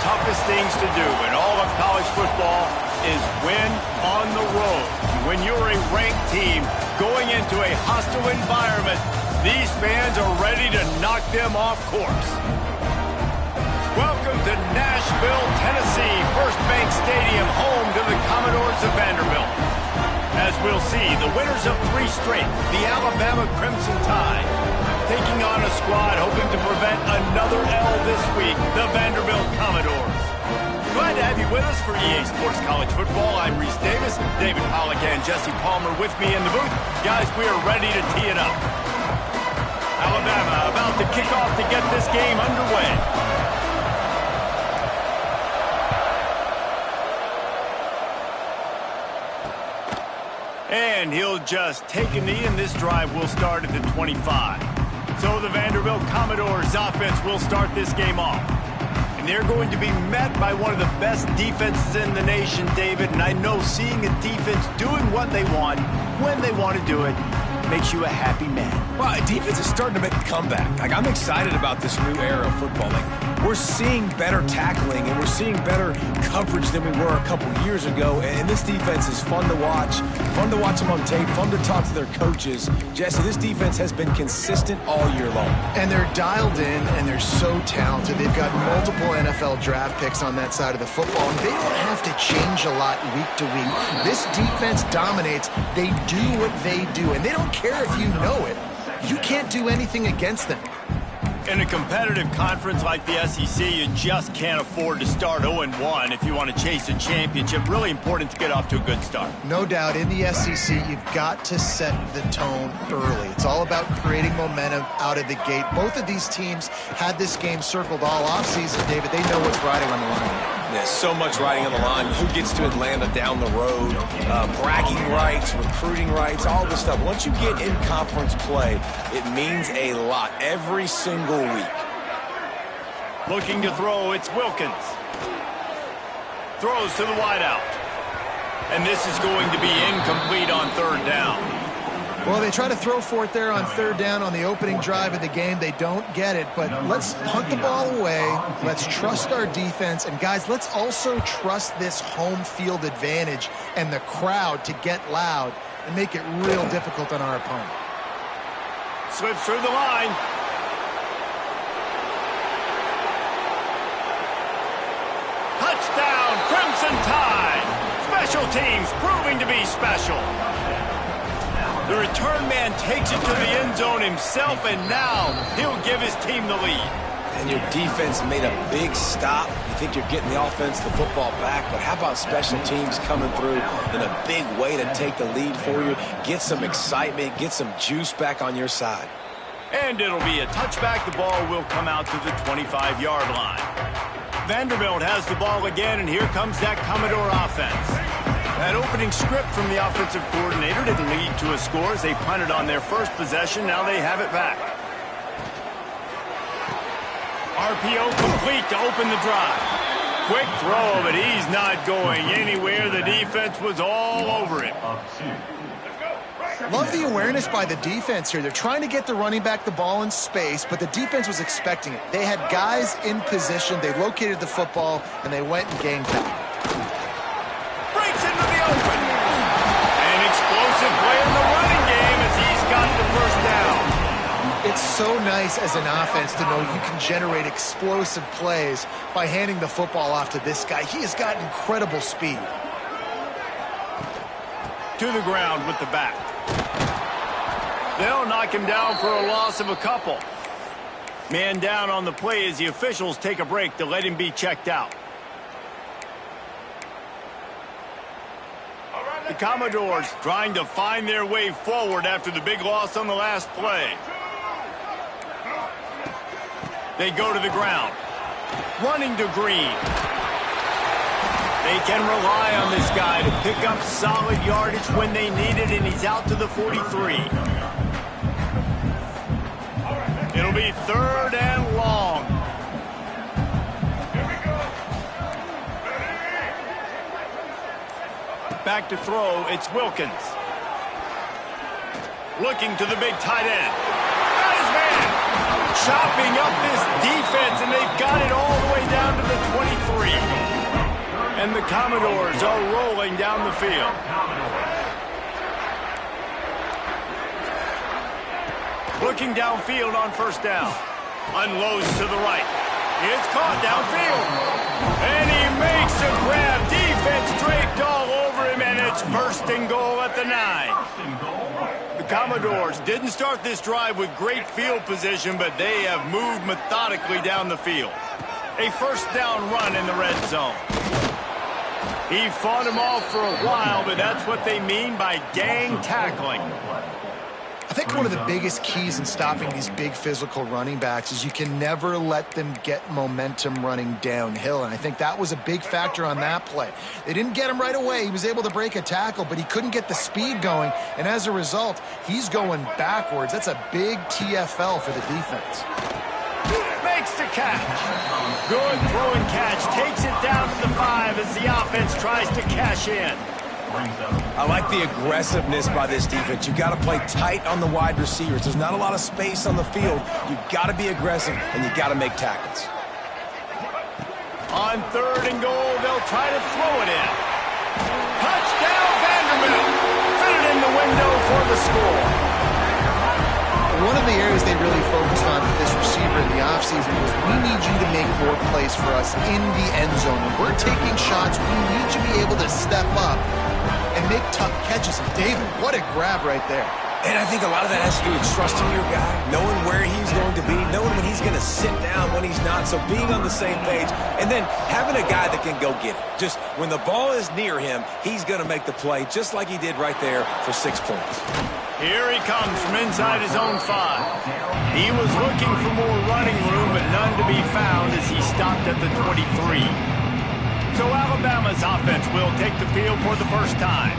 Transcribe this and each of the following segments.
toughest things to do in all of college football is win on the road. When you're a ranked team going into a hostile environment, these fans are ready to knock them off course. Welcome to Nashville, Tennessee, First Bank Stadium, home to the Commodores of Vanderbilt. As we'll see, the winners of 3 straight, the Alabama Crimson Tide, taking on a squad hoping to prevent another L this week, the Vanderbilt Commodores. Glad to have you with us for EA Sports College Football. I'm Reese Davis, David Pollack and Jesse Palmer with me in the booth. Guys, we are ready to tee it up. Alabama about to kick off to get this game underway. And he'll just take a knee, and this drive will start at the 25. So the Vanderbilt Commodores offense will start this game off. And they're going to be met by one of the best defenses in the nation, David. And I know seeing a defense doing what they want, when they want to do it, makes you a happy man. Well, defense is starting to make a comeback. I'm excited about this new era of football. We're seeing better tackling, and we're seeing better coverage than we were a couple years ago. And this defense is fun to watch them on tape, fun to talk to their coaches. Jesse, this defense has been consistent all year long. And they're dialed in, and they're so talented. They've got multiple NFL draft picks on that side of the football, and they don't have to change a lot week to week. This defense dominates. They do what they do, and they don't care if you know it. You can't do anything against them. In a competitive conference like the SEC, you just can't afford to start 0-1 if you want to chase a championship. Really important to get off to a good start. No doubt, in the SEC, you've got to set the tone early. It's all about creating momentum out of the gate. Both of these teams had this game circled all offseason, David. They know what's riding on the line. There's so much riding on the line. Who gets to Atlanta down the road? Bragging rights, recruiting rights, all this stuff. Once you get in conference play, it means a lot every single week. Looking to throw, it's Wilkins. Throws to the wideout. And this is going to be incomplete on 3rd down. Well, they try to throw for it there on 3rd down on the opening drive of the game. They don't get it, but let's punt the ball away. Let's trust our defense. And, guys, let's also trust this home field advantage and the crowd to get loud and make it real difficult on our opponent. Slips through the line. Touchdown, Crimson Tide. Special teams proving to be special. The return man takes it to the end zone himself, and now he'll give his team the lead. And your defense made a big stop. You think you're getting the offense, the football back, but how about special teams coming through in a big way to take the lead for you, get some excitement, get some juice back on your side. And it'll be a touchback. The ball will come out to the 25-yard line. Vanderbilt has the ball again, and here comes that Commodore offense. That opening script from the offensive coordinator didn't lead to a score as they punted on their first possession. Now they have it back. RPO complete to open the drive. Quick throw, but he's not going anywhere. The defense was all over it. Love the awareness by the defense here. They're trying to get the running back the ball in space, but the defense was expecting it. They had guys in position. They located the football, and they went and gained time. An explosive play in the running game as he's got the first down. It's so nice as an offense to know you can generate explosive plays by handing the football off to this guy. He has got incredible speed. To the ground with the back. They'll knock him down for a loss of a couple. Man down on the play as the officials take a break to let him be checked out. The Commodores trying to find their way forward after the big loss on the last play. They go to the ground. Running to Green. They can rely on this guy to pick up solid yardage when they need it, and he's out to the 43. It'll be 3rd and long. Back to throw, it's Wilkins. Looking to the big tight end. his man. Chopping up this defense, and they've got it all the way down to the 23. And the Commodores are rolling down the field. Looking downfield on first down. Unloads to the right. It's caught downfield. And he makes a grab. Defense draped all over him, and it's first and goal at the 9. The Commodores didn't start this drive with great field position, but they have moved methodically down the field. A first down run in the red zone. He fought him off for a while, but that's what they mean by gang tackling. I think one of the biggest keys in stopping these big physical running backs is you can never let them get momentum running downhill, and I think that was a big factor on that play. They didn't get him right away. He was able to break a tackle, but he couldn't get the speed going, and as a result, he's going backwards. That's a big TFL for the defense. Makes the catch. Good throw and catch. Takes it down to the 5 as the offense tries to cash in. I like the aggressiveness by this defense. You got to play tight on the wide receivers. There's not a lot of space on the field. You got to be aggressive, and you got to make tackles. On third and goal, they'll try to throw it in. Touchdown, Vanderbilt. Fit it in the window for the score. One of the areas they really focused on with this receiver in the offseason was we need you to make more plays for us in the end zone. When we're taking shots, we need you to be able to step up and make tough catches. And David, what a grab right there. And I think a lot of that has to do with trusting your guy, knowing where he's going to be, knowing when he's going to sit down, when he's not, so being on the same page, and then having a guy that can go get it. Just when the ball is near him, he's going to make the play, just like he did right there for 6 points. Here he comes from inside his own 5. He was looking for more running room, but none to be found as he stopped at the 23. So Alabama's offense will take the field for the first time.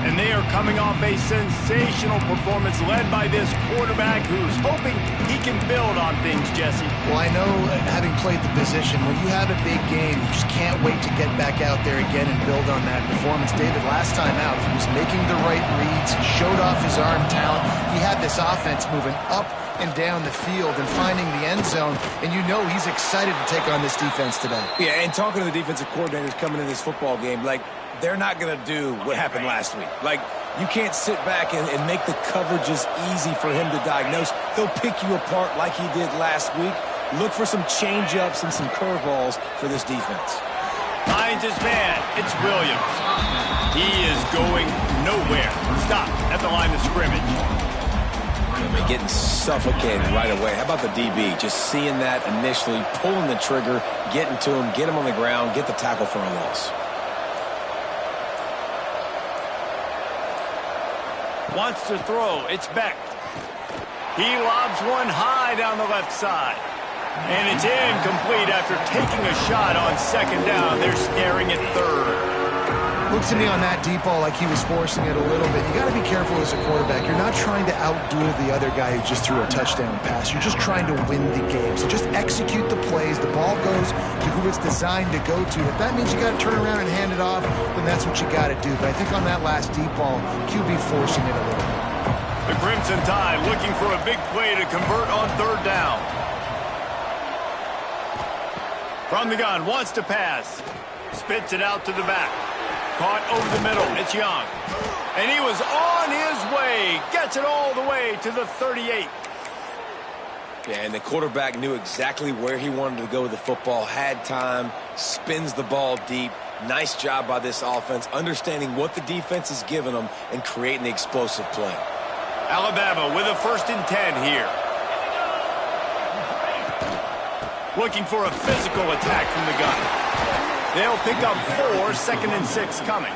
And they are coming off a sensational performance led by this quarterback who's hoping he can build on things, Jesse. Well, I know, having played the position, when you have a big game, you just can't wait to get back out there again and build on that performance. David, last time out, he was making the right reads. He showed off his arm talent. He had this offense moving up and down the field and finding the end zone, and you know he's excited to take on this defense today. Yeah, and talking to the defensive coordinators coming in this football game, like, they're not going to do what happened last week. Like, you can't sit back and make the coverages easy for him to diagnose. He'll pick you apart like he did last week. Look for some change-ups and some curveballs for this defense. Finds his man. It's Williams. He is going nowhere. Stop at the line of scrimmage. Getting suffocated right away. How about the DB? Just seeing that initially, pulling the trigger, getting to him, get him on the ground, get the tackle for a loss. Wants to throw. It's Beck. He lobs one high down the left side. And it's incomplete after taking a shot on second down. They're staring at third. Looks to me on that deep ball like he was forcing it a little bit. You got to be careful as a quarterback. You're not trying to outduel the other guy who just threw a touchdown pass. You're just trying to win the game. So just execute the plays. The ball goes to who it's designed to go to. If that means you got to turn around and hand it off, then that's what you got to do. But I think on that last deep ball, QB forcing it a little bit. The Crimson Tide looking for a big play to convert on third down. From the gun, wants to pass. Spits it out to the back. Caught over the middle. It's Young. And he was on his way. Gets it all the way to the 38. Yeah, and the quarterback knew exactly where he wanted to go with the football, had time, spins the ball deep. Nice job by this offense, understanding what the defense is giving them and creating the explosive play. Alabama with a 1st and 10 here. Looking for a physical attack from the gun. They'll pick up 4, 2nd and 6 coming.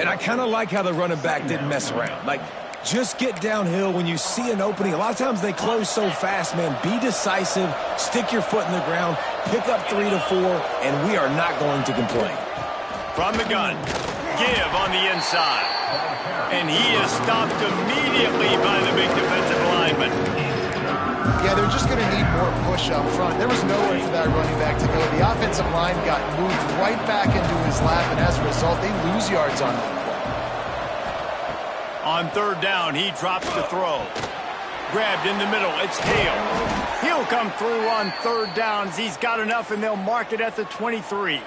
And I kind of like how the running back didn't mess around. Like, just get downhill when you see an opening. A lot of times they close so fast, man. Be decisive, stick your foot in the ground, pick up 3 to 4, and we are not going to complain. From the gun, give on the inside. And he is stopped immediately by the big defensive lineman. Yeah, they're just going to need more push up front. There was nowhere for that running back to go. The offensive line got moved right back into his lap, and as a result, they lose yards on that play. On third down, he drops the throw. grabbed in the middle. It's Hale. He'll come through on third downs. He's got enough, and they'll mark it at the 23.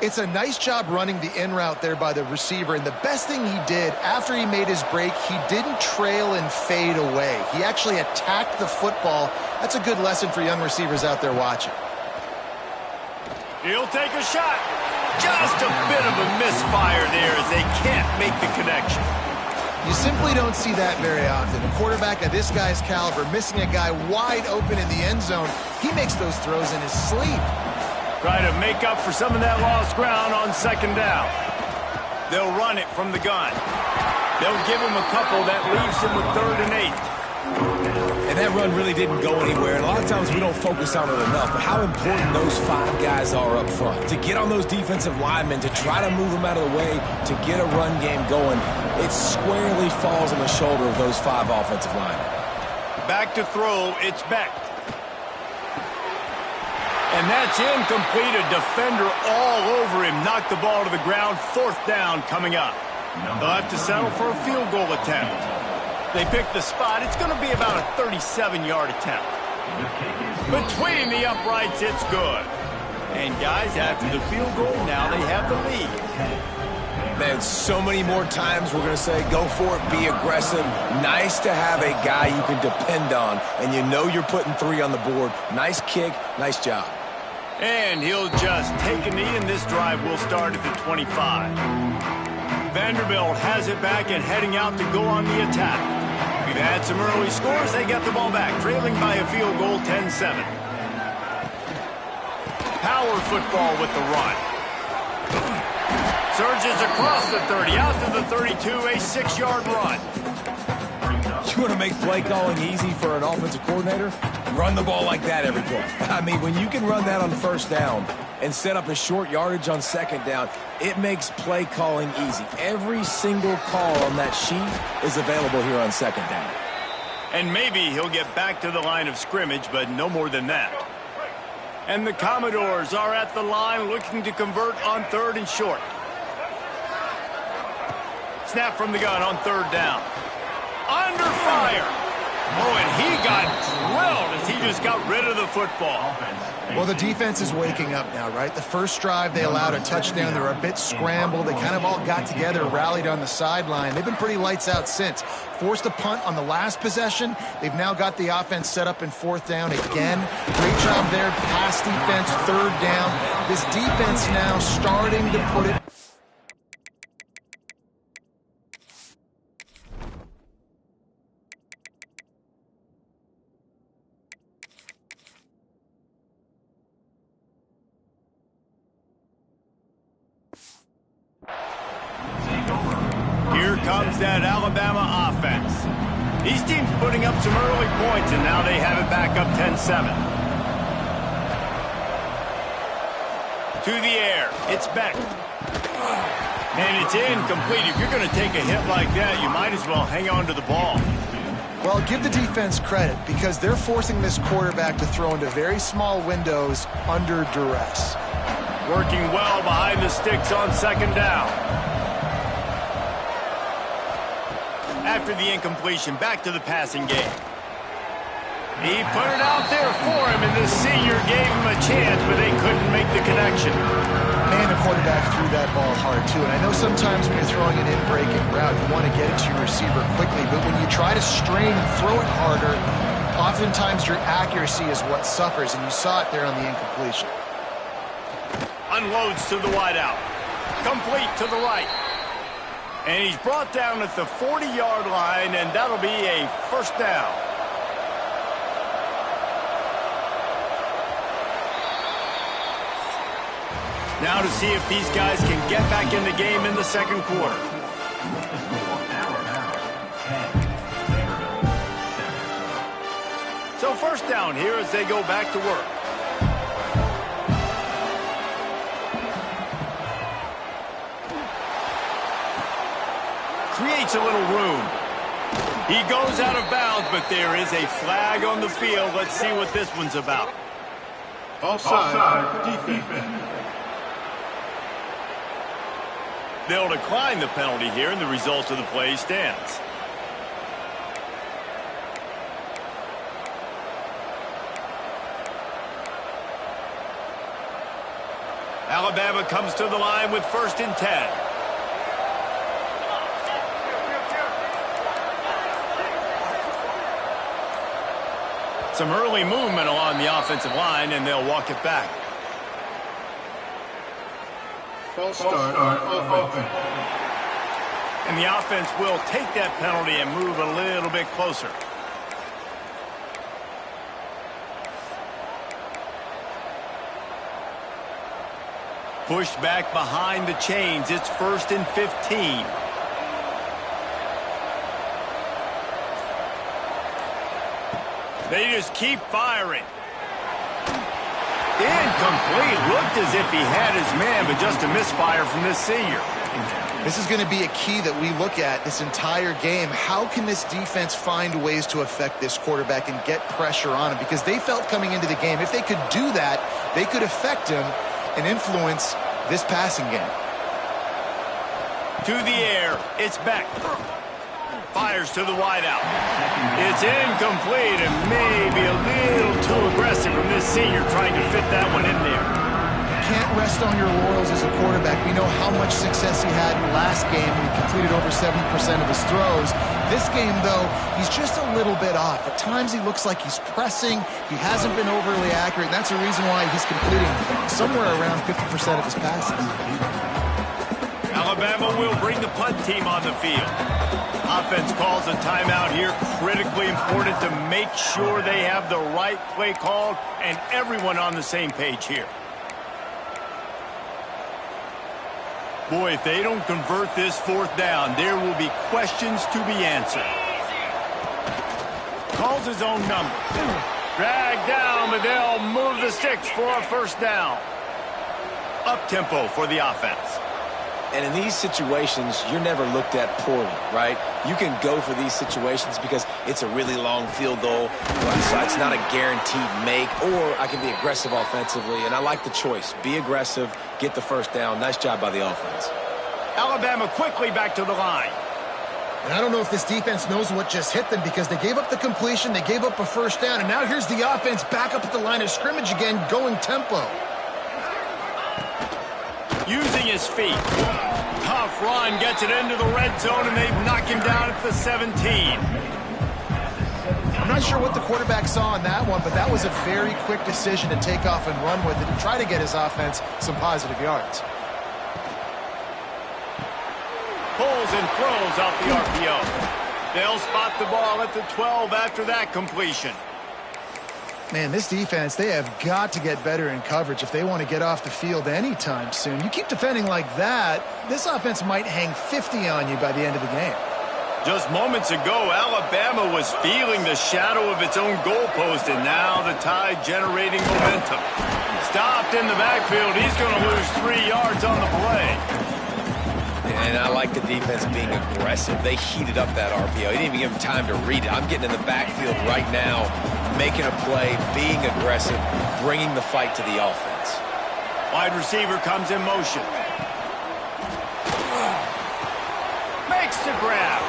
It's a nice job running the in route there by the receiver, and the best thing he did after he made his break, he didn't trail and fade away. He actually attacked the football. That's a good lesson for young receivers out there watching. He'll take a shot. Just a bit of a misfire there as they can't make the connection. You simply don't see that very often. A quarterback of this guy's caliber missing a guy wide open in the end zone. He makes those throws in his sleep. Try to make up for some of that lost ground on second down. They'll run it from the gun. They'll give him a couple that leaves him with 3rd and 8. And that run really didn't go anywhere. And a lot of times we don't focus on it enough, but how important those 5 guys are up front. To get on those defensive linemen, to try to move them out of the way, to get a run game going, it squarely falls on the shoulder of those 5 offensive linemen. Back to throw, it's Beck. And that's incomplete. A defender all over him. Knocked the ball to the ground. 4th down coming up. They'll have to settle for a field goal attempt. They pick the spot. It's going to be about a 37-yard attempt. Between the uprights, it's good. And, guys, after the field goal, now they have the lead. Man, so many more times we're going to say, go for it, be aggressive. Nice to have a guy you can depend on, and you know you're putting 3 on the board. Nice kick, nice job. And he'll just take a knee, and this drive will start at the 25. Vanderbilt has it back and heading out to go on the attack. We've had some early scores. They get the ball back, trailing by a field goal, 10-7. Power football with the run. Surges across the 30, out to the 32, a 6-yard run. You want to make play calling easy for an offensive coordinator? Run the ball like that every play. I mean, when you can run that on 1st down and set up a short yardage on 2nd down, it makes play calling easy. Every single call on that sheet is available here on 2nd down. And maybe he'll get back to the line of scrimmage, but no more than that. And the Commodores are at the line looking to convert on 3rd and short. Snap from the gun on 3rd down. Under fire. Oh, and he got drilled as he just got rid of the football. Well, the defense is waking up now, right? The first drive, they allowed a touchdown. They were a bit scrambled. They kind of all got together, rallied on the sideline. They've been pretty lights out since. Forced a punt on the last possession. They've now got the offense set up in 4th down again. Great job there. Pass defense, 3rd down. This defense now starting to put it. Here comes that Alabama offense. These teams putting up some early points, and now they have it back up 10-7. To the air, it's Beck. And it's incomplete. If you're going to take a hit like that, you might as well hang on to the ball. Well, give the defense credit because they're forcing this quarterback to throw into very small windows under duress. Working well behind the sticks on 2nd down. After the incompletion, back to the passing game. He put it out there for him, and the senior gave him a chance, but they couldn't make the connection. Man, the quarterback threw that ball hard, too. And I know sometimes when you're throwing an in-breaking route, you want to get it to your receiver quickly. But when you try to strain and throw it harder, oftentimes your accuracy is what suffers, and you saw it there on the incompletion. Unloads to the wideout. Complete to the right. And he's brought down at the 40-yard line, and that'll be a 1st down. Now to see if these guys can get back in the game in the 2nd quarter. So 1st down here as they go back to work. Creates a little room. He goes out of bounds, but there is a flag on the field. Let's see what this one's about. Offside, defense. They'll decline the penalty here, and the result of the play stands. Alabama comes to the line with 1st and 10. Some early movement along the offensive line, and they'll walk it back. False start on offense. And the offense will take that penalty and move a little bit closer. Pushed back behind the chains. It's 1st and 15. They just keep firing. Incomplete. Looked as if he had his man, but just a misfire from this senior. This is going to be a key that we look at this entire game. How can this defense find ways to affect this quarterback and get pressure on him? Because they felt coming into the game, if they could do that, they could affect him and influence this passing game. To the air. It's back. Fires to the wideout. It's incomplete and maybe a little too aggressive from this senior trying to fit that one in there. Can't rest on your laurels as a quarterback. We know how much success he had last game when he completed over 70% of his throws. This game, though, he's just a little bit off. At times he looks like he's pressing. He hasn't been overly accurate, and that's the reason why he's completing somewhere around 50% of his passes. Alabama will bring the punt team on the field. Offense calls a timeout here. Critically important to make sure they have the right play called and everyone on the same page here. Boy, if they don't convert this 4th down, there will be questions to be answered. Calls his own number. Drag down, but they'll move the sticks for a 1st down. Up-tempo for the offense. And in these situations, you're never looked at poorly, right? You can go for these situations because it's a really long field goal, so it's not a guaranteed make, or I can be aggressive offensively, and I like the choice. Be aggressive, get the 1st down. Nice job by the offense. Alabama quickly back to the line. And I don't know if this defense knows what just hit them because they gave up the completion, they gave up a 1st down, and now here's the offense back up at the line of scrimmage again, going tempo. Using his feet. Tough run, gets it into the red zone, and they knock him down at the 17. I'm not sure what the quarterback saw on that one, but that was a very quick decision to take off and run with it and try to get his offense some positive yards. Pulls and throws out the RPO. They'll spot the ball at the 12 after that completion. Man, this defense, they have got to get better in coverage if they want to get off the field anytime soon. You keep defending like that, this offense might hang 50 on you by the end of the game. Just moments ago, Alabama was feeling the shadow of its own goalpost, and now the Tide generating momentum. Stopped in the backfield. He's going to lose 3 yards on the play. And I like the defense being aggressive. They heated up that RPO. He didn't even give him time to read it. I'm getting in the backfield right now, making a play, being aggressive, bringing the fight to the offense. Wide receiver comes in motion. Makes the grab.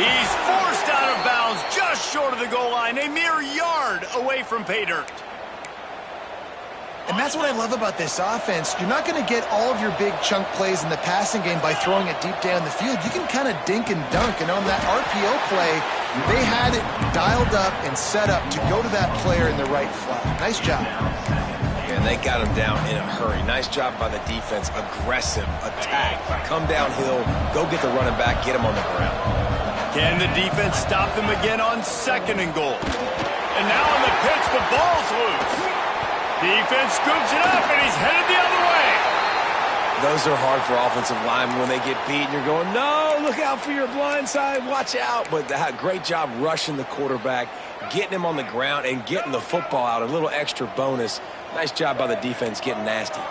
He's forced out of bounds just short of the goal line, a mere yard away from pay dirt. And that's what I love about this offense. You're not going to get all of your big chunk plays in the passing game by throwing it deep down the field. You can kind of dink and dunk. And on that RPO play, they had it dialed up and set up to go to that player in the right flat. Nice job. And they got him down in a hurry. Nice job by the defense. Aggressive, attack, come downhill, go get the running back, get him on the ground. Can the defense stop them again on 2nd and goal? And now on the pitch, the ball's loose. Defense scoops it up, and he's headed the other way. Those are hard for offensive linemen when they get beat, and you're going, no, look out for your blind side, watch out. But great job rushing the quarterback, getting him on the ground, and getting the football out, a little extra bonus. Nice job by the defense getting nasty.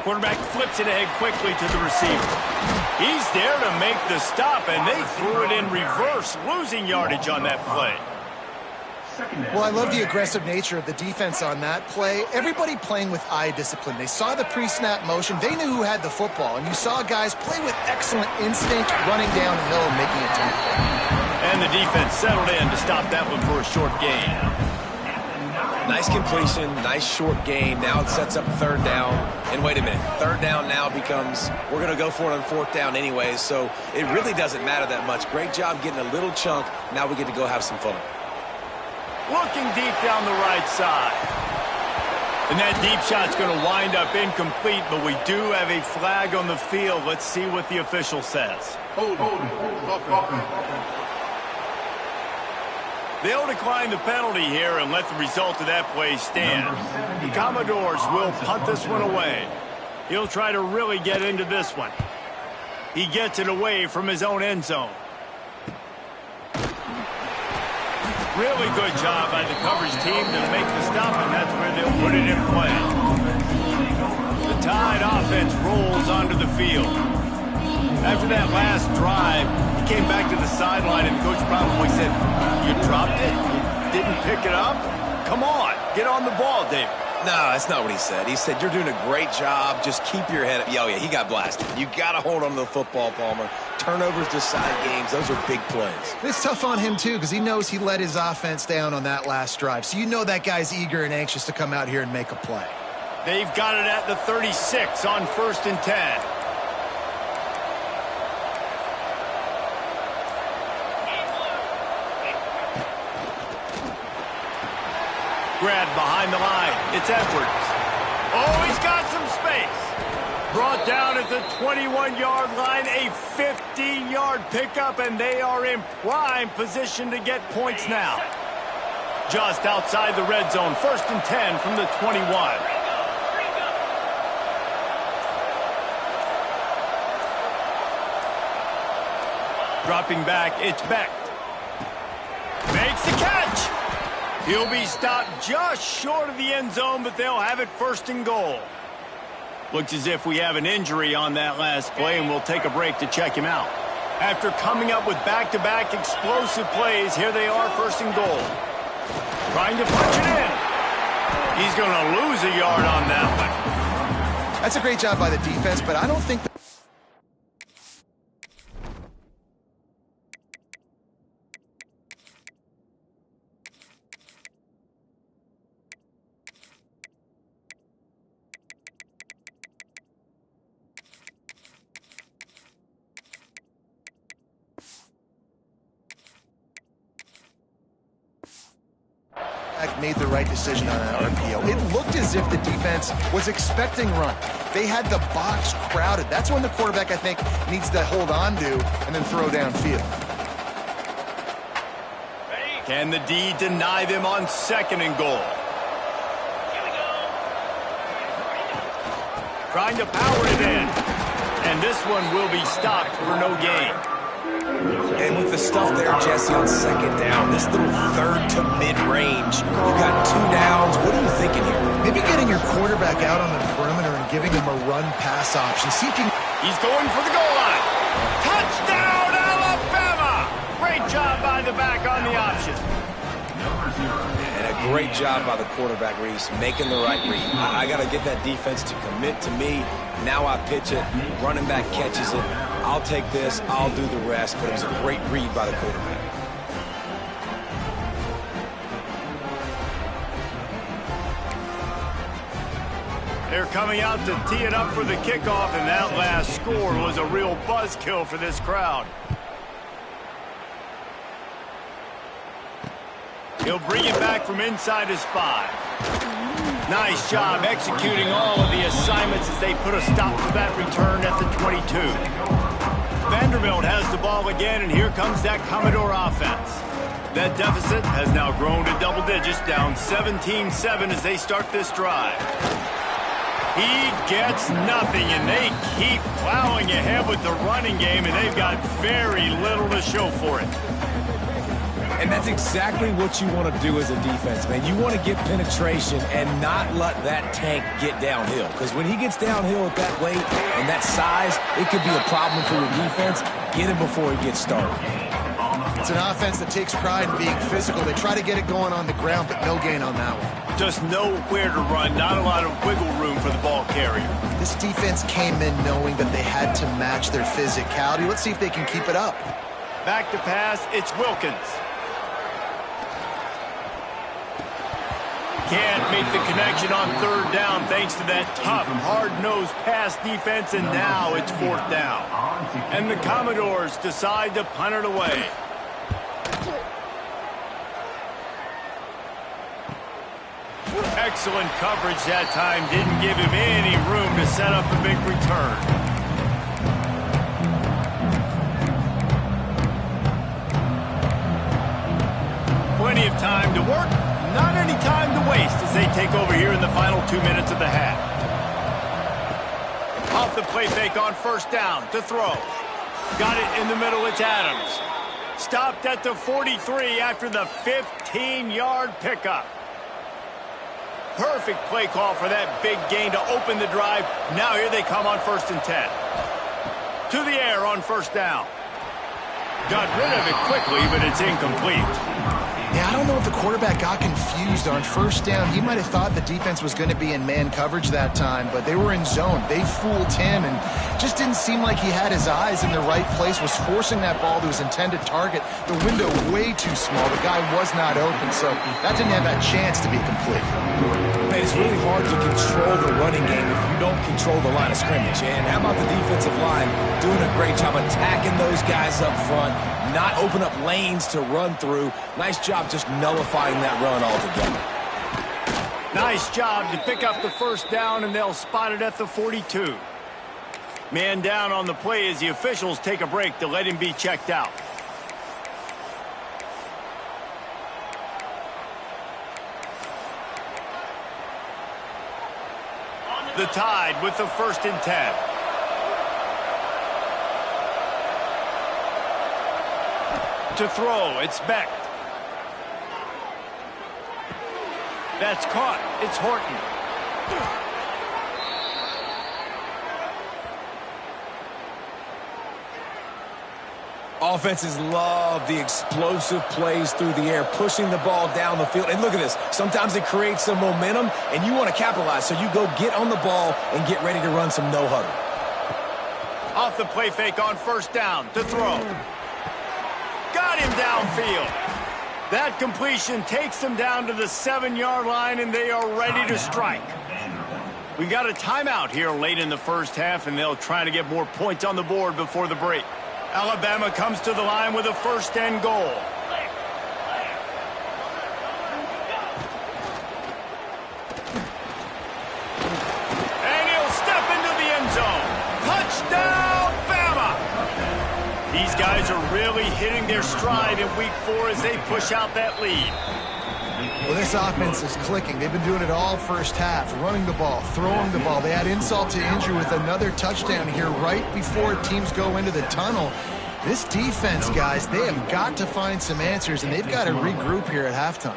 Quarterback flips it ahead quickly to the receiver. He's there to make the stop, and they threw it in reverse, losing yardage on that play. Well, I love the aggressive nature of the defense on that play. Everybody playing with eye discipline. They saw the pre-snap motion. They knew who had the football. And you saw guys play with excellent instinct, running downhill and making a tackle. And the defense settled in to stop that one for a short gain. Nice completion, nice short gain. Now it sets up third down. And wait a minute, third down now becomes, we're going to go for it on fourth down anyways, so it really doesn't matter that much. Great job getting a little chunk. Now we get to go have some fun. Looking deep down the right side. And that deep shot's going to wind up incomplete, but we do have a flag on the field. Let's see what the official says. Hold. They'll decline the penalty here and let the result of that play stand. The Commodores will punt this one away. He'll try to really get into this one. He gets it away from his own end zone. Really good job by the coverage team to make the stop, and that's where they'll put it in play. The Tide offense rolls onto the field. After that last drive, he came back to the sideline, and the coach probably said, "You dropped it? You didn't pick it up? Come on, get on the ball, David." No, that's not what he said. He said, "You're doing a great job. Just keep your head up." Oh, yeah, he got blasted. You got to hold on to the football, Palmer. Turnovers decide games. Those are big plays. It's tough on him, too, because he knows he let his offense down on that last drive. So you know that guy's eager and anxious to come out here and make a play. They've got it at the 36 on 1st and 10. Grabbed behind the line. It's Edwards. Oh, he's got some space. Brought down at the 21-yard line, a 15-yard pickup, and they are in prime position to get points now. Just outside the red zone, 1st and 10 from the 21. Dropping back, it's Beck. Makes the catch. He'll be stopped just short of the end zone, but they'll have it 1st and goal. Looks as if we have an injury on that last play, and we'll take a break to check him out. After coming up with back-to-back explosive plays, here they are, 1st and goal. Trying to punch it in. He's going to lose a yard on that one. That's a great job by the defense, but I don't think made the right decision on that RPO. It looked as if the defense was expecting run. They had the box crowded. That's when the quarterback, I think, needs to hold on to and then throw downfield. Can the D deny them on 2nd and goal? Trying to power it in. And this one will be stopped for no gain. And with the stuff there, Jesse, on 2nd down, this little 3rd to mid-range, you got 2 downs. What are you thinking here? Maybe getting your quarterback out on the perimeter and giving him a run-pass option. See if you can... He's going for the goal line. Touchdown, Alabama! Great job by the back on the option. And a great job by the quarterback, Reese, making the right read. I got to get that defense to commit to me. Now I pitch it. Running back catches it. I'll take this. I'll do the rest. But it was a great read by the quarterback. They're coming out to tee it up for the kickoff, and that last score was a real buzzkill for this crowd. He'll bring it back from inside his 5. Nice job executing all of the assignments as they put a stop to that return at the 22. Vanderbilt has the ball again, and here comes that Commodore offense. That deficit has now grown to double digits, down 17-7 as they start this drive. He gets nothing, and they keep plowing ahead with the running game, and they've got very little to show for it. And that's exactly what you want to do as a defense, man. You want to get penetration and not let that tank get downhill. Because when he gets downhill at that weight and that size, it could be a problem for your defense. Get him before he gets started. It's an offense that takes pride in being physical. They try to get it going on the ground, but no gain on that one. Just nowhere to run, not a lot of wiggle room for the ball carrier. This defense came in knowing that they had to match their physicality. Let's see if they can keep it up. Back to pass, it's Wilkins. Can't make the connection on third down thanks to that tough, hard-nosed pass defense, and now it's fourth down. And the Commodores decide to punt it away. Excellent coverage that time. Didn't give him any room to set up a big return. Plenty of time to work. Not any time to waste as they take over here in the final 2 minutes of the half. Off the play fake on first down to throw. Got it in the middle. It's Adams. Stopped at the 43 after the 15-yard pickup. Perfect play call for that big gain to open the drive. Now here they come on 1st and 10. To the air on first down. Got rid of it quickly, but it's incomplete. Yeah, I don't know if the quarterback got confused on first down. He might have thought the defense was going to be in man coverage that time, but they were in zone. They fooled him and just didn't seem like he had his eyes in the right place, was forcing that ball to his intended target. The window way too small. The guy was not open, so that didn't have that chance to be complete. Man, it's really hard to control the running game if you don't control the line of scrimmage. And how about the defensive line doing a great job attacking those guys up front, not open up lanes to run through. Nice job just nullifying that run altogether. Nice job to pick up the first down, and they'll spot it at the 42. Man down on the play as the officials take a break to let him be checked out. The Tide with the 1st and 10. To throw, it's Beck. That's caught. It's Horton. Offenses love the explosive plays through the air, pushing the ball down the field. And look at this. Sometimes it creates some momentum, and you want to capitalize. So you go get on the ball and get ready to run some no-huddle. Off the play fake on first down to throw. Got him downfield. That completion takes them down to the 7-yard line, and they are ready to strike. We got a timeout here late in the first half, and they'll try to get more points on the board before the break. Alabama comes to the line with a 1st and goal. And he'll step into the end zone. Touchdown, Bama! These guys are really hitting their stride in week 4 as they push out that lead. Well, this offense is clicking. They've been doing it all first half, running the ball, throwing the ball. They add insult to injury with another touchdown here right before teams go into the tunnel. This defense, guys, they have got to find some answers, and they've got to regroup here at halftime.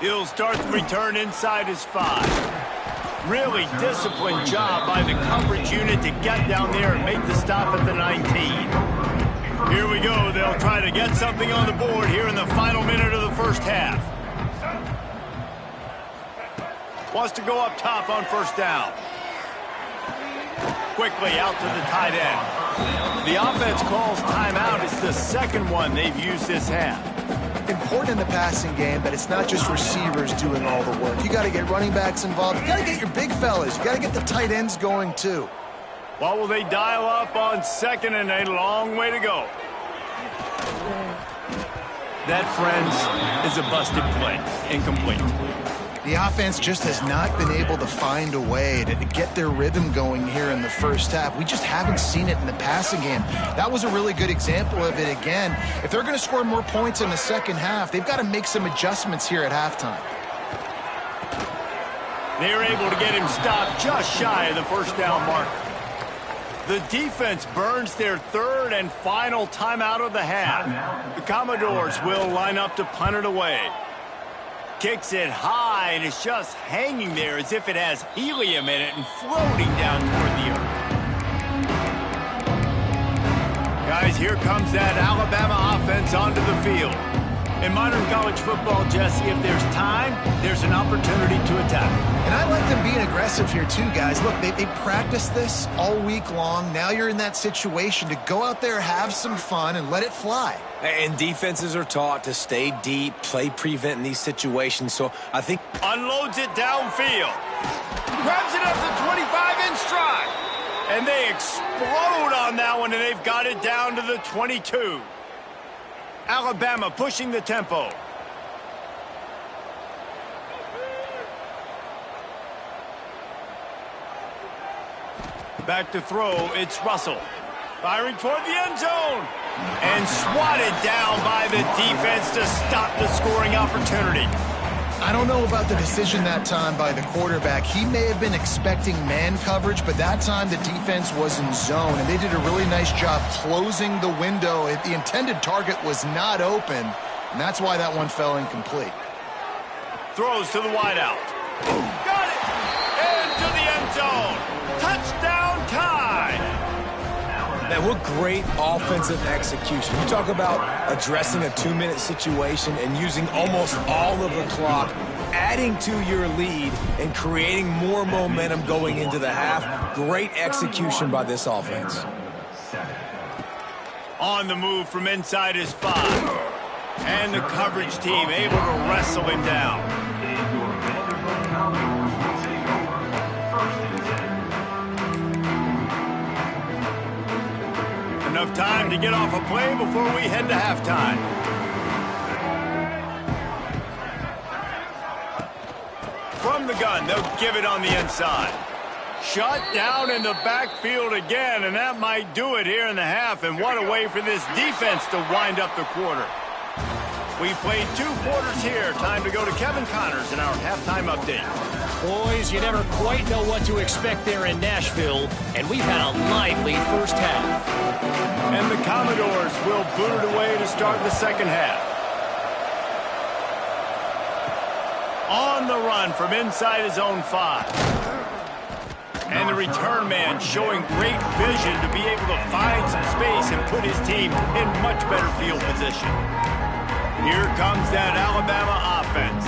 He'll start the return inside his 5. Really disciplined job by the coverage unit to get down there and make the stop at the 19. Here we go. They'll try to get something on the board here in the final minute of the first half. Wants to go up top on first down. Quickly out to the tight end. The offense calls timeout. It's the second one they've used this half. Important in the passing game that it's not just receivers doing all the work. You got to get running backs involved. You got to get your big fellas. You got to get the tight ends going too. What will they dial up on 2nd and a long way to go? That, friends, is a busted play. Incomplete. The offense just has not been able to find a way to get their rhythm going here in the first half. We just haven't seen it in the passing game. That was a really good example of it again. If they're going to score more points in the second half, they've got to make some adjustments here at halftime. They're able to get him stopped just shy of the first down marker. The defense burns their 3rd and final timeout of the half. The Commodores will line up to punt it away. Kicks it high, and it's just hanging there as if it has helium in it and floating down toward the earth. Guys, here comes that Alabama offense onto the field. In modern college football, Jesse, if there's time, there's an opportunity to attack. And I like them being aggressive here too, guys. Look, they practiced this all week long. Now you're in that situation to go out there, have some fun, and let it fly. And defenses are taught to stay deep, play prevent in these situations. So I think... Unloads it downfield. Grabs it up to 25 in stride. And they explode on that one, and they've got it down to the 22. Alabama pushing the tempo. Back to throw, it's Russell. Firing toward the end zone. And swatted down by the defense to stop the scoring opportunity. I don't know about the decision that time by the quarterback. He may have been expecting man coverage, but that time the defense was in zone, and they did a really nice job closing the window. The intended target was not open, and that's why that one fell incomplete. Throws to the wideout. Got it! Into the end zone. Touchdown time! Man, what great offensive execution. You talk about addressing a 2-minute situation and using almost all of the clock, adding to your lead and creating more momentum going into the half. Great execution by this offense. On the move from inside his 5. And the coverage team able to wrestle him down. Enough time to get off a play before we head to halftime. From the gun, they'll give it on the inside. Shut down in the backfield again, and that might do it here in the half. And what a way for this defense to wind up the quarter. We played 2 quarters here. Time to go to Kevin Connors in our halftime update. Boys, you never quite know what to expect there in Nashville, and we've had a lively first half. And the Commodores will boot it away to start the second half. On the run from inside his own 5. And the return man showing great vision to be able to find some space and put his team in much better field position. Here comes that Alabama offense.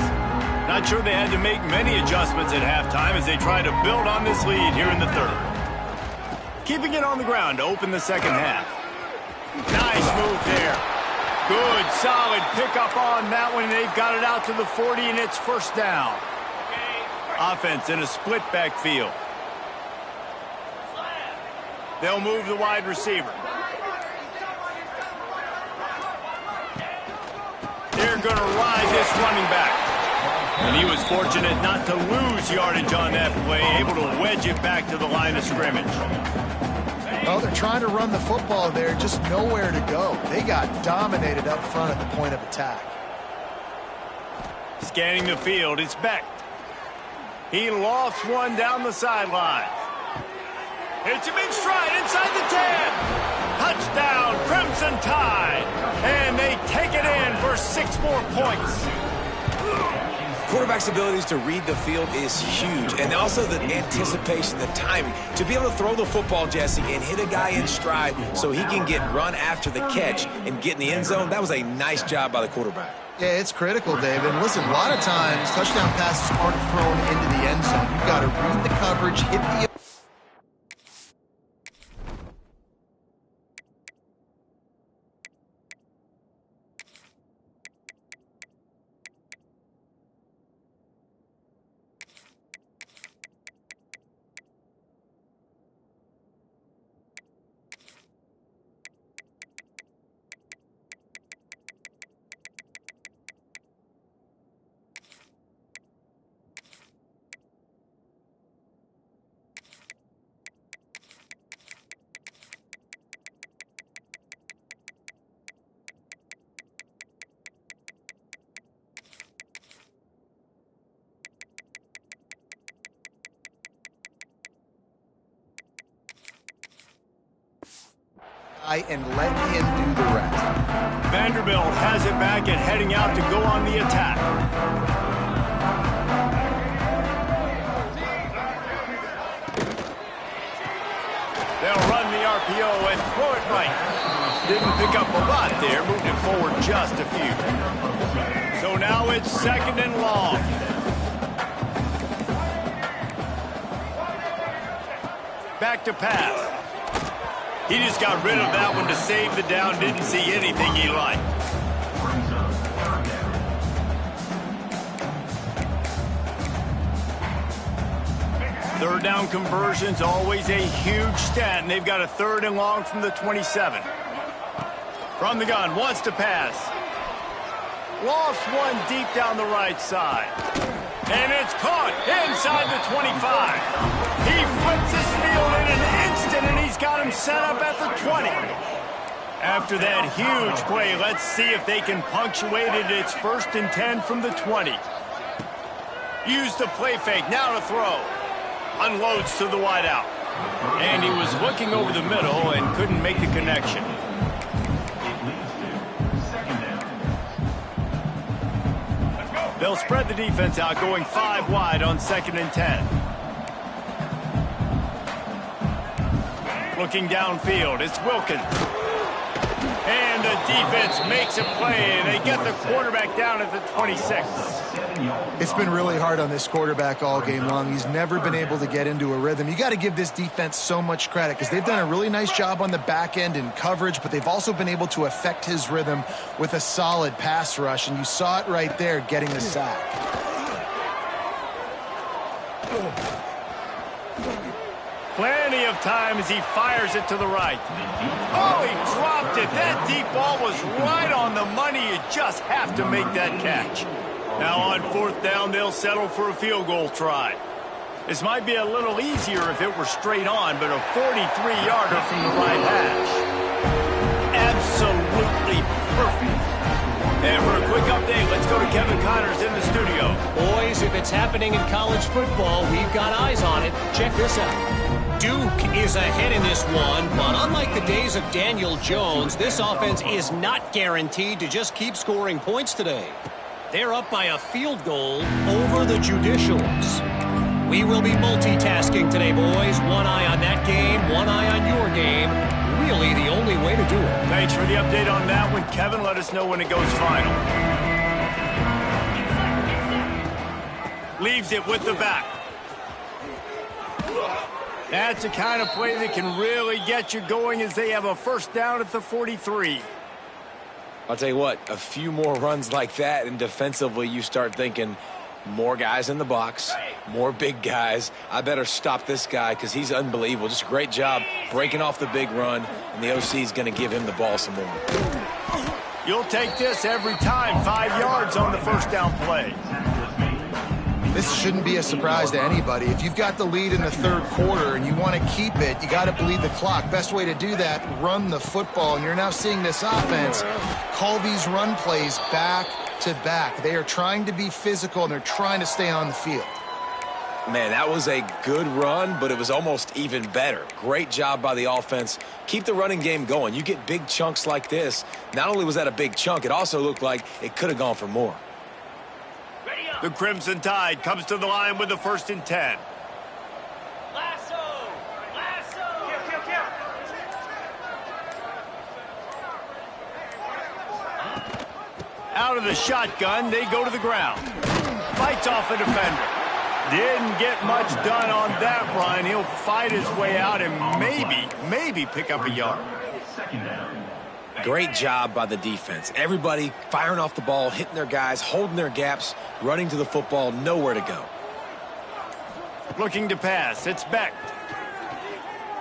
Not sure they had to make many adjustments at halftime as they try to build on this lead here in the third. Keeping it on the ground to open the second half. Nice move there. Good, solid pickup on that one. They've got it out to the 40, and it's first down. Offense in a split backfield. They'll move the wide receiver. They're going to ride this running back. And he was fortunate not to lose yardage on that play, able to wedge it back to the line of scrimmage. Well, they're trying to run the football there, just nowhere to go. They got dominated up front at the point of attack. Scanning the field, it's Beck. He lofts one down the sideline. Hits him in stride inside the 10. Touchdown, Crimson Tide. And they take it in for 6 more points. Quarterback's abilities to read the field is huge, and also the anticipation, the timing. To be able to throw the football, Jesse, and hit a guy in stride so he can get run after the catch and get in the end zone, that was a nice job by the quarterback. Yeah, it's critical, David. And listen, a lot of times, touchdown passes aren't thrown into the end zone. You've got to read the coverage, hit the... and let him do the rest. Vanderbilt has it back and heading out to go on the attack. They'll run the RPO and throw it right. Didn't pick up a lot there, moved it forward just a few. So now it's 2nd and long. Back to pass. He just got rid of that one to save the down. Didn't see anything he liked. Third down conversion's always a huge stat, and they've got a 3rd and long from the 27. From the gun, wants to pass. Lost one deep down the right side. And it's caught inside the 25. He flips his field in an instant, and he's got him set up at the 20. After that huge play, let's see if they can punctuate it. It's 1st and 10 from the 20. Use the play fake, now to throw. Unloads to the wideout. And he was looking over the middle and couldn't make the connection. They'll spread the defense out, going 5 wide on 2nd and 10. Looking downfield, it's Wilkins. And the defense makes a play, and they get the quarterback down at the 26. It's been really hard on this quarterback all game long. He's never been able to get into a rhythm. You got to give this defense so much credit because they've done a really nice job on the back end in coverage, but they've also been able to affect his rhythm with a solid pass rush, and you saw it right there getting the sack. Plenty of time as he fires it to the right. Oh, he dropped it. That deep ball was right on the money. You just have to make that catch. Now on 4th down, they'll settle for a field goal try. This might be a little easier if it were straight on, but a 43-yarder from the right hash. Absolutely perfect. And for a quick update, let's go to Kevin Connors in the studio. Boys, if it's happening in college football, we've got eyes on it. Check this out. Duke is ahead in this one, but unlike the days of Daniel Jones, this offense is not guaranteed to just keep scoring points today. They're up by a field goal over the Judicials. We will be multitasking today, boys. One eye on that game, one eye on your game. Really the only way to do it. Thanks for the update on that one, Kevin. Let us know when it goes final. Leaves it with the back. That's the kind of play that can really get you going as they have a 1st down at the 43. I'll tell you what, a few more runs like that, and defensively you start thinking more guys in the box, more big guys. I better stop this guy because he's unbelievable. Just a great job breaking off the big run, and the OC is going to give him the ball some more. You'll take this every time. 5 yards on the 1st down play. This shouldn't be a surprise to anybody. If you've got the lead in the 3rd quarter and you want to keep it, you got to bleed the clock. Best way to do that, run the football. And you're now seeing this offense call these run plays back to back. They are trying to be physical, and they're trying to stay on the field. Man, that was a good run, but it was almost even better. Great job by the offense. Keep the running game going. You get big chunks like this. Not only was that a big chunk, it also looked like it could have gone for more. The Crimson Tide comes to the line with the 1st and 10. Out of the shotgun, they go to the ground. Fights off a defender. Didn't get much done on that run. He'll fight his way out and maybe pick up a yard. Great job by the defense. Everybody firing off the ball, hitting their guys, holding their gaps, running to the football, nowhere to go. Looking to pass. It's Beck.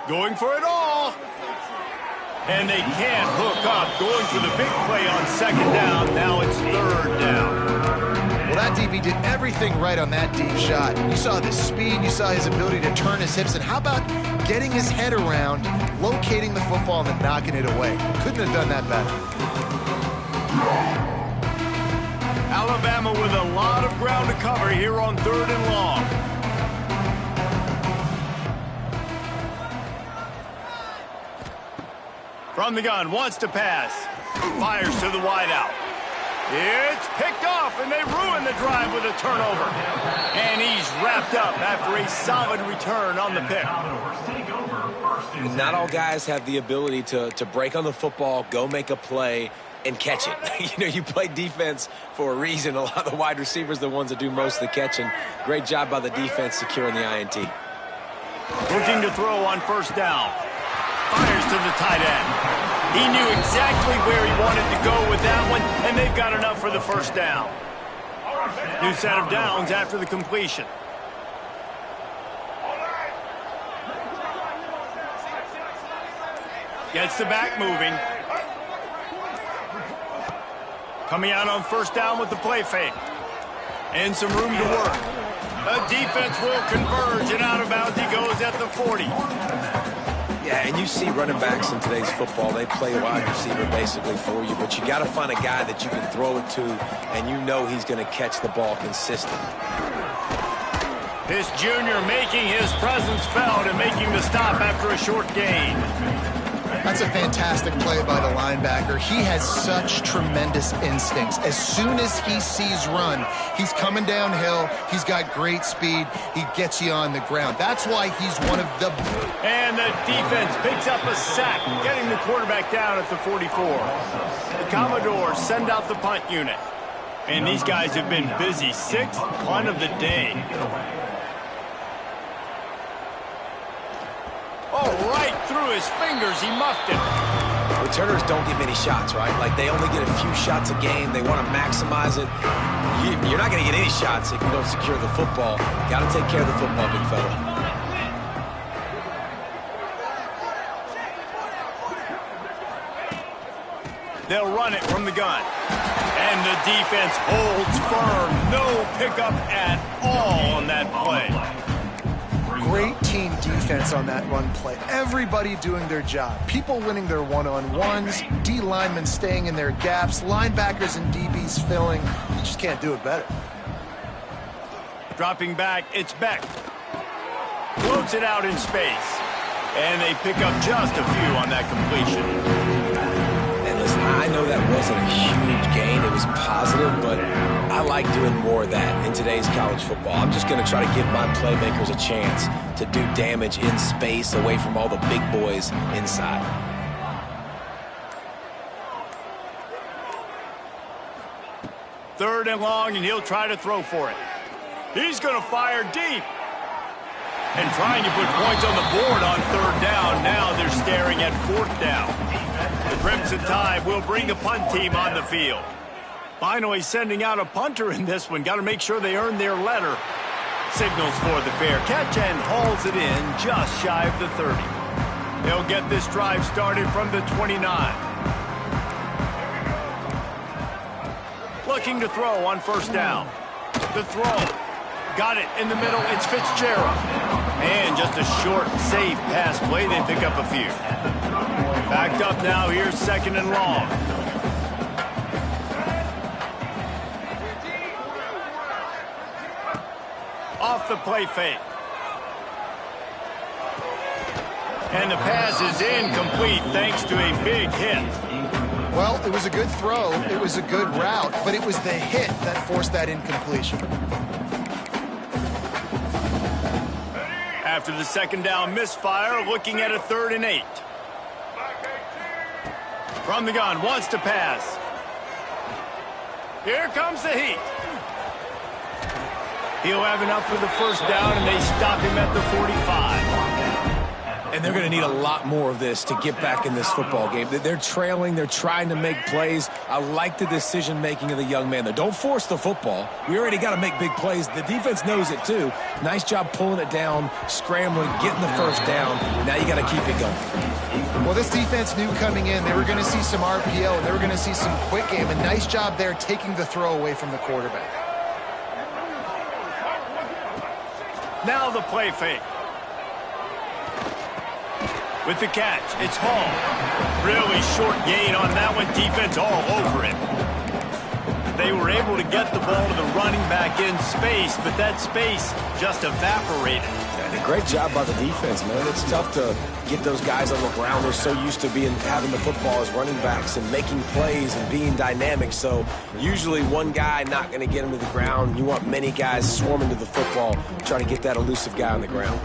Going for it all. And they can't hook up. Going for the big play on 2nd down. Now it's 3rd down. Well, that DB did everything right on that deep shot. You saw the speed, you saw his ability to turn his hips, and how about getting his head around, locating the football, and then knocking it away? Couldn't have done that better. Alabama with a lot of ground to cover here on 3rd and long. From the gun, wants to pass. Fires to the wideout. It's picked off, and they ruin the drive with a turnover. And he's wrapped up after a solid return on the pick. And not all guys have the ability to break on the football, go make a play, and catch it. You play defense for a reason. A lot of the wide receivers are the ones that do most of the catching. Great job by the defense securing the INT. Looking to throw on first down. Fires to the tight end. He knew exactly where he wanted to go with that one, and they've got enough for the first down. New set of downs after the completion. Gets the back moving. Coming out on first down with the play fake. And some room to work. The defense will converge, and out of bounds he goes at the 40. Yeah, and you see running backs in today's football, they play wide receiver basically for you, but you got to find a guy that you can throw it to, and you know he's going to catch the ball consistently. This junior making his presence felt and making the stop after a short gain. That's a fantastic play by the linebacker. He has such tremendous instincts. As soon as he sees run, he's coming downhill. He's got great speed. He gets you on the ground. That's why he's one of the... And the defense picks up a sack, getting the quarterback down at the 44. The Commodores send out the punt unit. And these guys have been busy. 6th punt of the day. Oh, right through his fingers. He muffed it. Returners don't get many shots, right? Like, they only get a few shots a game. They want to maximize it. You're not going to get any shots if you don't secure the football. Got to take care of the football, big fella. They'll run it from the gun. And the defense holds firm. No pickup at all on that play. Great team defense on that run play. Everybody doing their job. People winning their one-on-ones, D linemen staying in their gaps, linebackers and DBs filling. You just can't do it better. Dropping back, it's Beck. Floats it out in space. And they pick up just a few on that completion. And listen, I know that wasn't a huge gain. It was positive, but I like doing more of that in today's college football. I'm just going to try to give my playmakers a chance to do damage in space away from all the big boys inside. Third and long, and he'll try to throw for it. He's going to fire deep. And trying to put points on the board on third down. Now they're staring at fourth down. The Crimson Tide will bring the punt team on the field. Finally sending out a punter in this one. Got to make sure they earn their letter. Signals for the fair catch and hauls it in just shy of the 30. They'll get this drive started from the 29. Looking to throw on first down. The throw. Got it in the middle. It's Fitzgerald. And just a short, safe pass play. They pick up a few. Backed up now. Here's second and long. Off the play fake. And the pass is incomplete thanks to a big hit. Well, it was a good throw. It was a good route, but it was the hit that forced that incompletion. After the second down misfire, looking at a 3rd and 8. From the gun, wants to pass. Here comes the heat. He'll have enough for the first down, and they stop him at the 45. And they're going to need a lot more of this to get back in this football game. They're trailing. They're trying to make plays. I like the decision-making of the young man there. Don't force the football. We already got to make big plays. The defense knows it, too. Nice job pulling it down, scrambling, getting the first down. Now you got to keep it going. Well, this defense knew coming in they were going to see some RPO, and they were going to see some quick game. A nice job there taking the throw away from the quarterback. Now the play fake. With the catch, it's Hall. Really short gain on that one. Defense all over it. They were able to get the ball to the running back in space, but that space just evaporated. And a great job by the defense, man. It's tough to get those guys on the ground. They're so used to having the football as running backs and making plays and being dynamic. So usually one guy not going to get him to the ground. You want many guys swarming to the football, trying to get that elusive guy on the ground.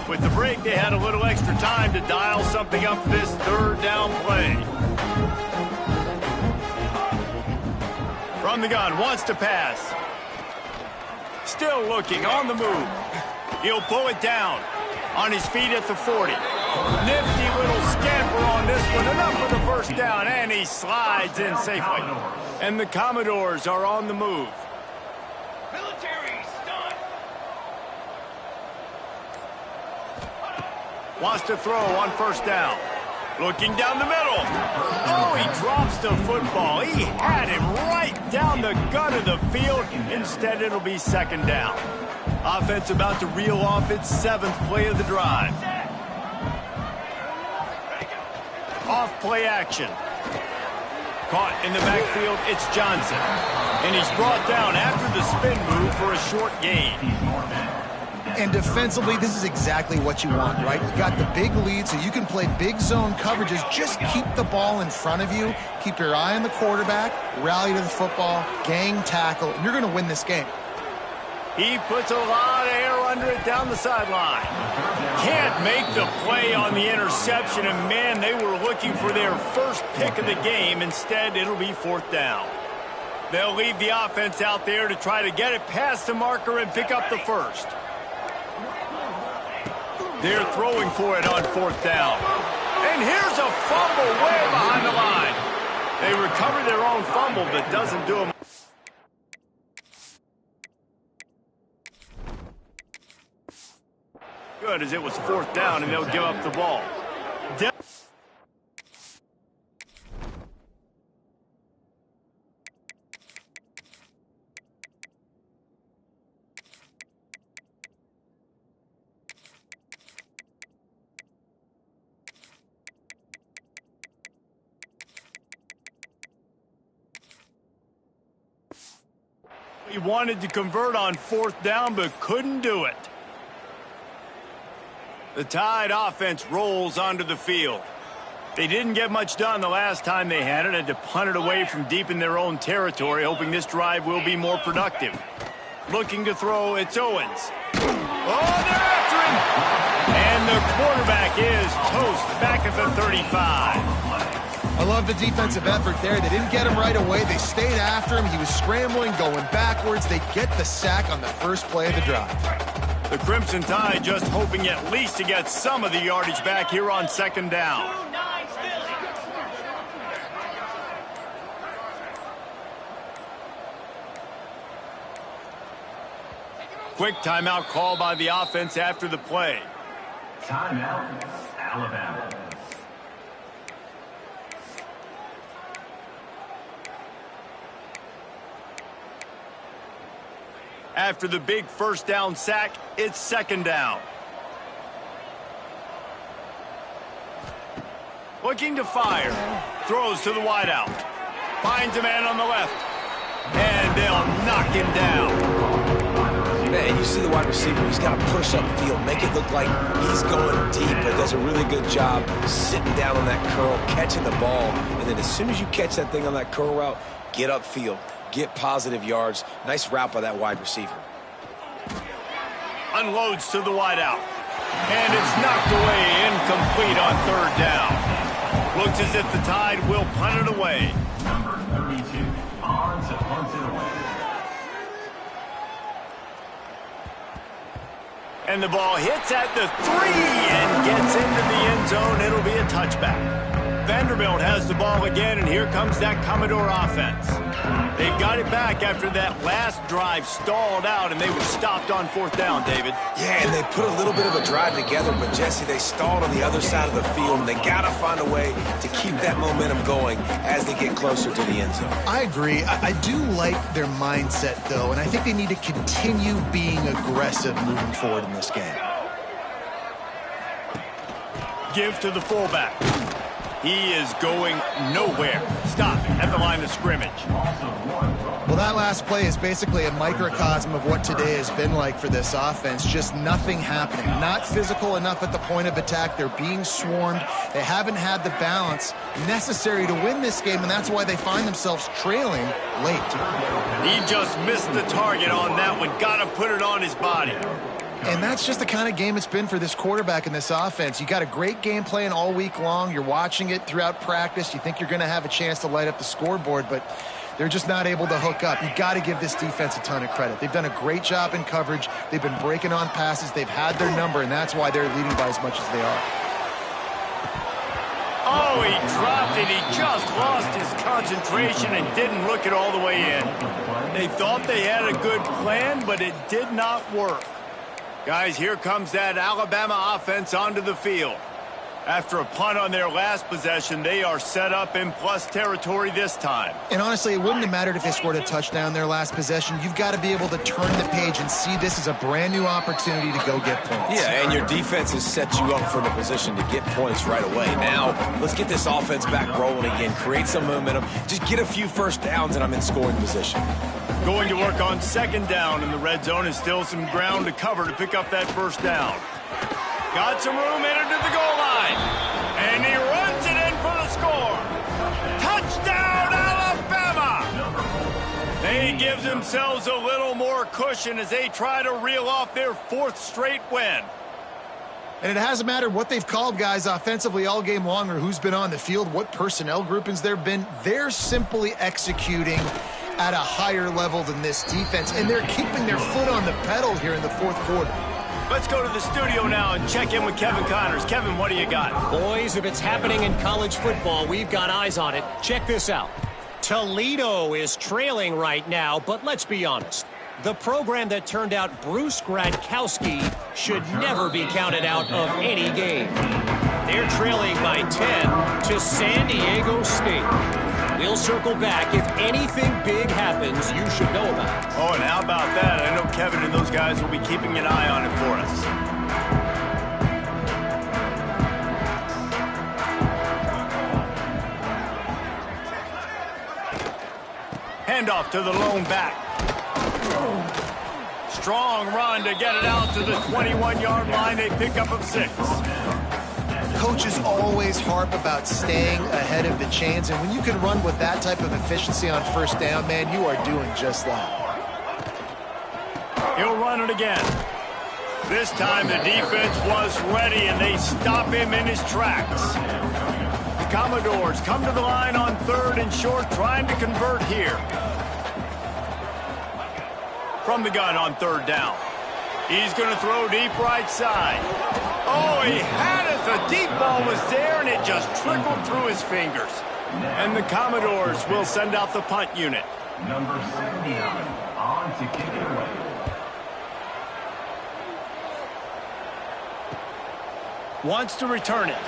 With the break, they had a little extra time to dial something up for this third down play. From the gun, wants to pass. Still looking, on the move. He'll pull it down. On his feet at the 40. Nifty little scamper on this one. Enough for the first down, and he slides in safely. And the Commodores are on the move. Wants to throw on first down. Looking down the middle. Oh, he drops the football. He had him right down the gut of the field. Instead, it'll be second down. Offense about to reel off its 7th play of the drive. Off play action. Caught in the backfield, it's Johnson. And he's brought down after the spin move for a short gain. And defensively, this is exactly what you want, right? You got the big lead, so you can play big zone coverages. Just keep the ball in front of you. Keep your eye on the quarterback. Rally to the football. Gang tackle. And you're going to win this game. He puts a lot of air under it down the sideline. Can't make the play on the interception. And, man, they were looking for their first pick of the game. Instead, it'll be fourth down. They'll leave the offense out there to try to get it past the marker and pick up the first. They're throwing for it on fourth down. And here's a fumble way behind the line. They recover their own fumble, but doesn't do them. Good, as it was fourth down, and they'll give up the ball. He wanted to convert on fourth down, but couldn't do it. The Tide offense rolls onto the field. They didn't get much done the last time they had it. Had to punt it away from deep in their own territory, hoping this drive will be more productive. Looking to throw, it's Owens. Oh, they're after him! And the quarterback is toast back at the 35. I love the defensive effort there. They didn't get him right away. They stayed after him. He was scrambling, going backwards. They get the sack on the first play of the drive. The Crimson Tide just hoping at least to get some of the yardage back here on second down. Quick timeout call by the offense after the play. Timeout, Alabama. After the big first down sack, it's second down. Looking to fire. Throws to the wideout. Finds a man on the left. And they'll knock him down. Man, you see the wide receiver. He's got to push up field, make it look like he's going deep, but does a really good job sitting down on that curl, catching the ball. And then as soon as you catch that thing on that curl route, get upfield. Get positive yards. Nice route by that wide receiver. Unloads to the wideout. And it's knocked away, incomplete on third down. Looks as if the Tide will punt it away. Number 32, on to punt it away. And the ball hits at the 3 and gets into the end zone. It'll be a touchback. Vanderbilt has the ball again, and here comes that Commodore offense. They've got it back after that last drive stalled out, and they were stopped on fourth down, David. Yeah, and they put a little bit of a drive together, but, Jesse, they stalled on the other side of the field, and they got to find a way to keep that momentum going as they get closer to the end zone. I agree. I do like their mindset, though, and I think they need to continue being aggressive moving forward in this game. Give to the fullback. He is going nowhere. Stop. at the line of scrimmage. Well, that last play is basically a microcosm of what today has been like for this offense. Just nothing happening. Not physical enough at the point of attack. They're being swarmed. They haven't had the balance necessary to win this game, and that's why they find themselves trailing late. He just missed the target on that one. Got to put it on his body. And that's just the kind of game it's been for this quarterback in this offense. You got a great game plan all week long. You're watching it throughout practice. You think you're going to have a chance to light up the scoreboard, but they're just not able to hook up. You got to give this defense a ton of credit. They've done a great job in coverage. They've been breaking on passes. They've had their number, and that's why they're leading by as much as they are. Oh, he dropped it. He just lost his concentration and didn't look it all the way in. They thought they had a good plan, but it did not work. Guys, here comes that Alabama offense onto the field. After a punt on their last possession, they are set up in plus territory this time. And honestly, it wouldn't have mattered if they scored a touchdown their last possession. You've got to be able to turn the page and see this as a brand new opportunity to go get points. Yeah, and your defense has set you up for the position to get points right away. Now, let's get this offense back rolling again, create some momentum, just get a few first downs, and I'm in scoring position. Going to work on second down, and the red zone is still some ground to cover to pick up that first down. Got some room, entered to the goal line. And he runs it in for the score. Touchdown, Alabama! They give themselves a little more cushion as they try to reel off their fourth straight win. And it hasn't mattered what they've called guys offensively all game long or who's been on the field, what personnel groupings there have been. They're simply executing at a higher level than this defense, and they're keeping their foot on the pedal here in the fourth quarter. Let's go to the studio now and check in with Kevin Connors. Kevin, what do you got? Boys, if it's happening in college football, we've got eyes on it. Check this out. Toledo is trailing right now, but let's be honest. The program that turned out Bruce Gradkowski should never be counted out of any game. They're trailing by 10 to San Diego State. We'll circle back. If anything big happens, you should know about it. Oh, and how about that? I know Kevin and those guys will be keeping an eye on it for us. Handoff to the lone back. Strong run to get it out to the 21-yard line. They pick up of 6. Coaches always harp about staying ahead of the chains, and when you can run with that type of efficiency on first down, man, you are doing just that. He'll run it again. This time the defense was ready, and they stop him in his tracks. The Commodores come to the line on 3rd and short, trying to convert here. From the gun on 3rd down. He's going to throw deep right side. Oh, he had it. The deep ball was there, and it just trickled through his fingers. And the Commodores will send out the punt unit. Number 79 on to kick it away. Wants to return it.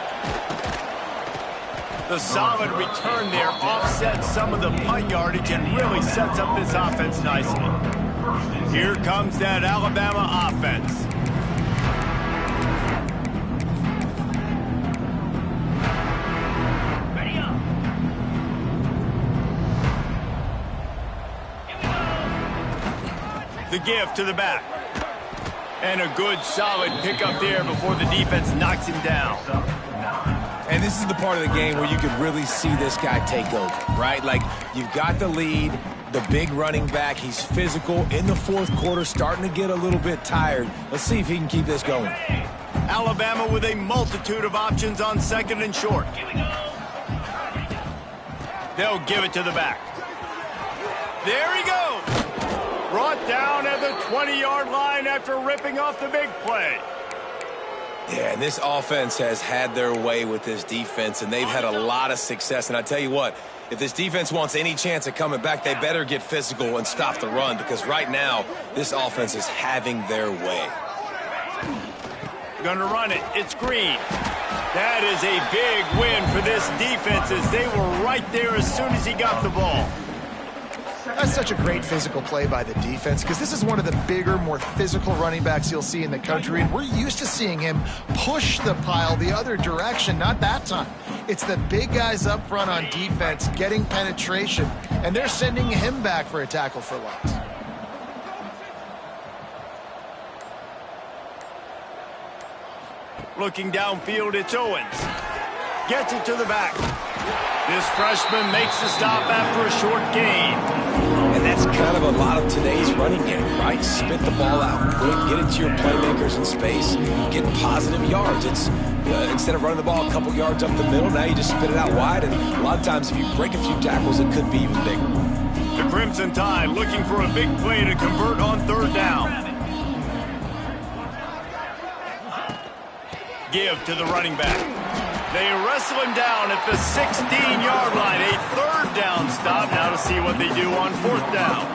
The solid return there offsets some of the punt yardage and really sets up this offense nicely. Here comes that Alabama offense. Ready up. The give to the back. And a good solid pickup there before the defense knocks him down. And this is the part of the game where you could really see this guy take over, right? Like, you've got the lead, the big running back. He's physical in the fourth quarter, starting to get a little bit tired. Let's see if he can keep this going. Alabama with a multitude of options on 2nd and short. They'll give it to the back. There he goes. Brought down at the 20-yard line after ripping off the big play. Yeah, and this offense has had their way with this defense, and they've had a lot of success. And I tell you what, if this defense wants any chance of coming back, they better get physical and stop the run, because right now, this offense is having their way. Gonna run it. It's Green. That is a big win for this defense, as they were right there as soon as he got the ball. That's such a great physical play by the defense because this is one of the bigger, more physical running backs you'll see in the country, and we're used to seeing him push the pile the other direction. Not that time. It's the big guys up front on defense getting penetration, and they're sending him back for a tackle for loss. Looking downfield, it's Owens. Gets it to the back. This freshman makes the stop after a short gain. And that's kind of a lot of today's running game, right? Spit the ball out quick, get it to your playmakers in space, get positive yards. It's instead of running the ball a couple yards up the middle, now you just spit it out wide, and a lot of times if you break a few tackles, it could be even bigger. The Crimson Tide looking for a big play to convert on third down. Give to the running back. They wrestle him down at the 16-yard line. A third down stop. Now to see what they do on fourth down.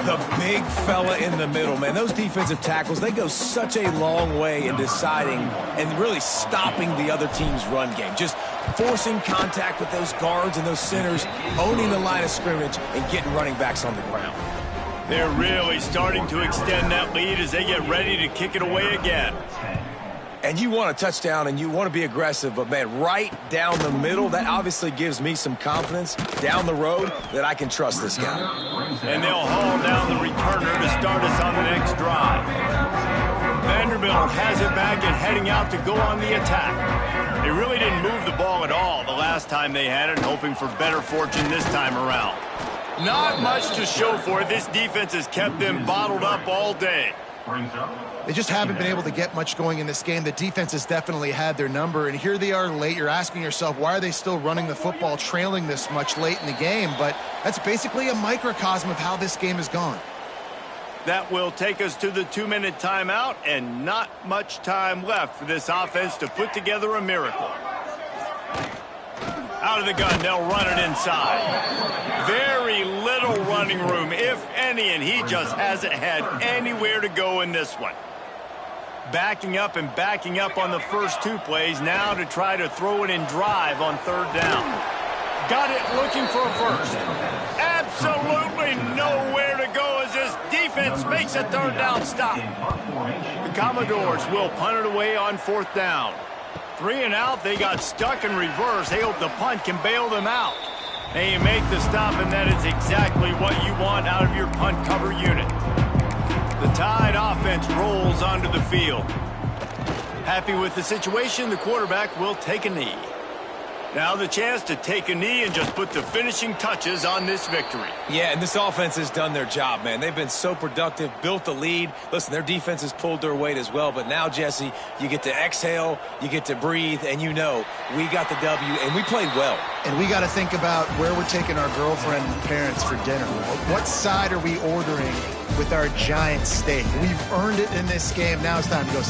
The big fella in the middle, man. Those defensive tackles, they go such a long way in deciding and really stopping the other team's run game. Just forcing contact with those guards and those centers, owning the line of scrimmage, and getting running backs on the ground. They're really starting to extend that lead as they get ready to kick it away again. And you want a touchdown and you want to be aggressive, but man, right down the middle, that obviously gives me some confidence down the road that I can trust this guy. And they'll haul down the returner to start us on the next drive. Vanderbilt has it back and heading out to go on the attack. They really didn't move the ball at all the last time they had it, hoping for better fortune this time around. Not much to show for it. This defense has kept them bottled up all day. They just haven't been able to get much going in this game. The defense has definitely had their number, and here they are late. You're asking yourself, why are they still running the football, trailing this much late in the game? But that's basically a microcosm of how this game has gone. That will take us to the 2-minute timeout, and not much time left for this offense to put together a miracle. Out of the gun, they'll run it inside. Very little running room, if any, and he just hasn't had anywhere to go in this one. Backing up and backing up on the first two plays, now to try to throw it in drive on third down. Got it looking for a first. Absolutely nowhere to go as this defense makes a third down stop. The Commodores will punt it away on fourth down. 3 and out, they got stuck in reverse. They hope the punt can bail them out. And you make the stop, and that is exactly what you want out of your punt cover unit. The Tide offense rolls onto the field. Happy with the situation, the quarterback will take a knee. Now the chance to take a knee and just put the finishing touches on this victory. Yeah, and this offense has done their job, man. They've been so productive, built the lead. Listen, their defense has pulled their weight as well. But now, Jesse, you get to exhale, you get to breathe, and you know we got the W, and we played well. And we got to think about where we're taking our girlfriend and parents for dinner. What side are we ordering with our giant steak? We've earned it in this game. Now it's time to go